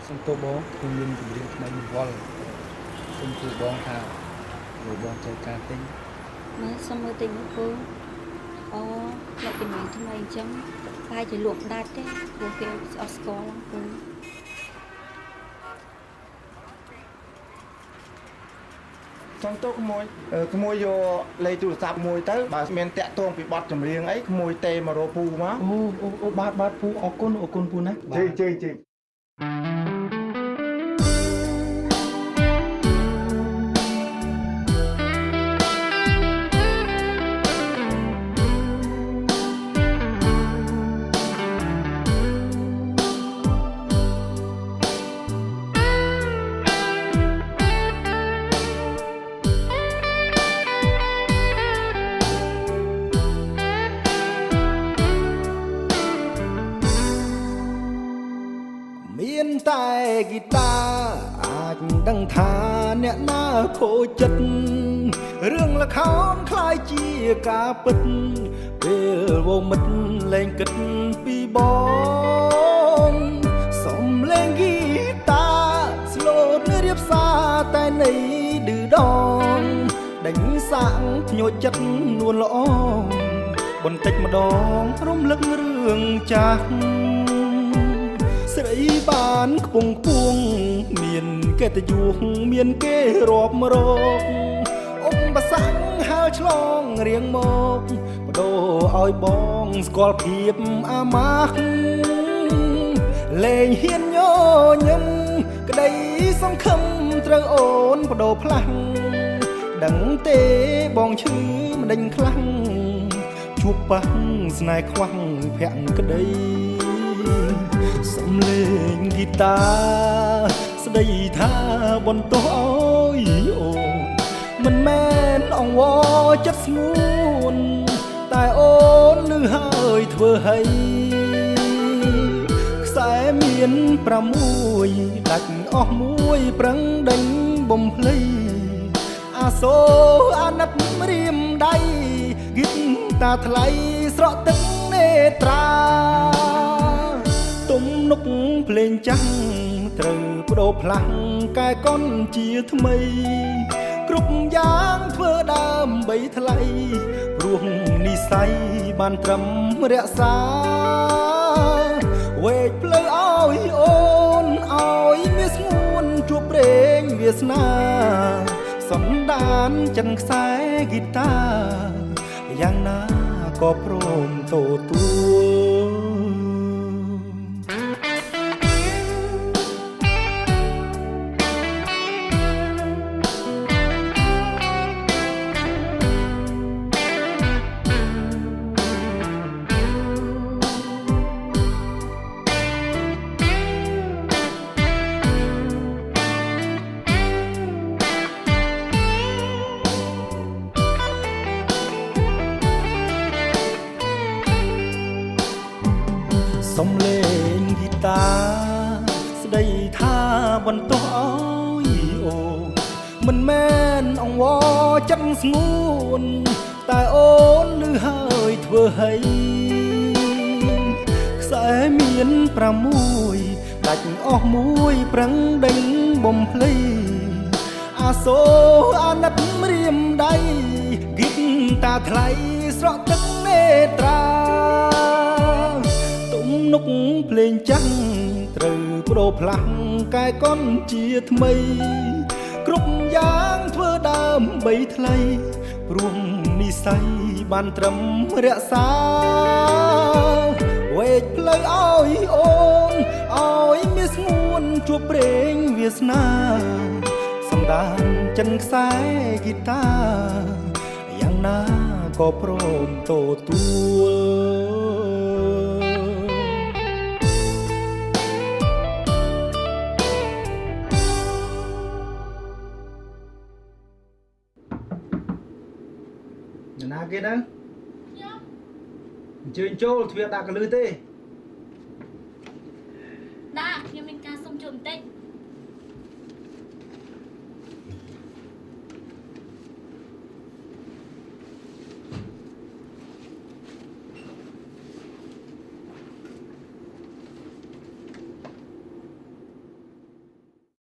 សុំទោសបងខ្ញុំមានជំរាបថ្មីមួយវល់សូមជួយបងថាលោកបងត្រូវការទិញមើលសុំមើលទិញមកពូអូអ្នកជំនាញថ្មីអញ្ចឹងប្រហែលជាលក់ដាច់ទេព្រោះគេអត់ស្គាល់ពូចង់ទៅក្មួយយកលេខទូរស័ព្ទមួយទៅបើមានតាក់ទងពីបទចម្រៀងអីក្មួយទេមករកពូមកអូបាទពូអរគុណពូណាជិះមានតែហ្គីតាអាចដឹងថាអ្នកណាខូចចិត្តរឿងល្ខោនคล้ายជាការពិតពេលវមិត្តលែងគិតពីបងសំលេងហ្គីតាស្លូតរៀបសារតែនៃឌឺដងដេញសាក់ញូចចិត្តនួនល្អបន្តិចម្ដងរំលឹករឿងចាស់ស្រីបានខ្ពង់ខ្ពស់មានកិត្តិយសមានគេរាប់រកឧបសគ្គហើរឆ្លងរៀងមកបដូរឲ្យបងស្គាល់ភាពអាម៉ាស់លែងហ៊ានញញឹមក្តីសង្ឃឹមត្រូវអូនបដូរផ្លាស់ដឹងទេបងឈឺមិនដេញខ្លាំងជួបប៉ះស្នេហ៍ខ្វះភក្តីសំលេងហ្គីតាស្ដីថាបន្ទោសឲ្យអូនមិនមែនអង្វរចិត្តស្ងួនតែអូនលឺហើយធ្វើឲ្យខ្សែមាន6ដាច់អស់មួយប្រឹងដេញបំភ្លៃអាសូរអាណិតរៀមដៃហ្គីតាថ្លៃស្រក់ទឹកនេត្រាទំនុកភ្លេងចាស់ត្រូវបដូរផ្លាស់កែកុនជាថ្មីគ្រប់យ៉ាងធ្វើដើម្បីថ្លៃព្រោះនិស័យបានត្រឹមរក្សាវេកផ្លូវឲ្យអូនឲ្យមានស្ងួនជួបព្រេងវាសនាសំដានចិនខ្សែហ្គីតាយ៉ាងណាក៏ព្រមទទួលសំលេងហ្គីតាស្ដីថាបន្ទោសឲ្យអូនមិនមែនអង្វរចិត្តស្ងួនតែអូនលឺហើយធ្វើឲ្យខ្សែមាន6ដាច់អស់មួយប្រឹងដេញបំភ្លៃអាសូរអាណិតរៀមដៃហ្គីតាថ្លៃស្រក់ទឹកនេត្រានុកភ្លេងចាស់ត្រូវបដូរផ្លាស់កែកុនជាថ្មីគ្រប់យ៉ាងធ្វើដើម្បីថ្លៃព្រោះនិស័យបានត្រឹមរក្សាវេកផ្លូវឲ្យអូនឲ្យមានស្ងួនជួបព្រេងវាសនាសំដានចិនខ្សែហ្គីតាយ៉ាងណាក៏ព្រមទទួលណាគេហ្នឹងអញ្ជើញចូលទ្វារដាក់កលឺទេ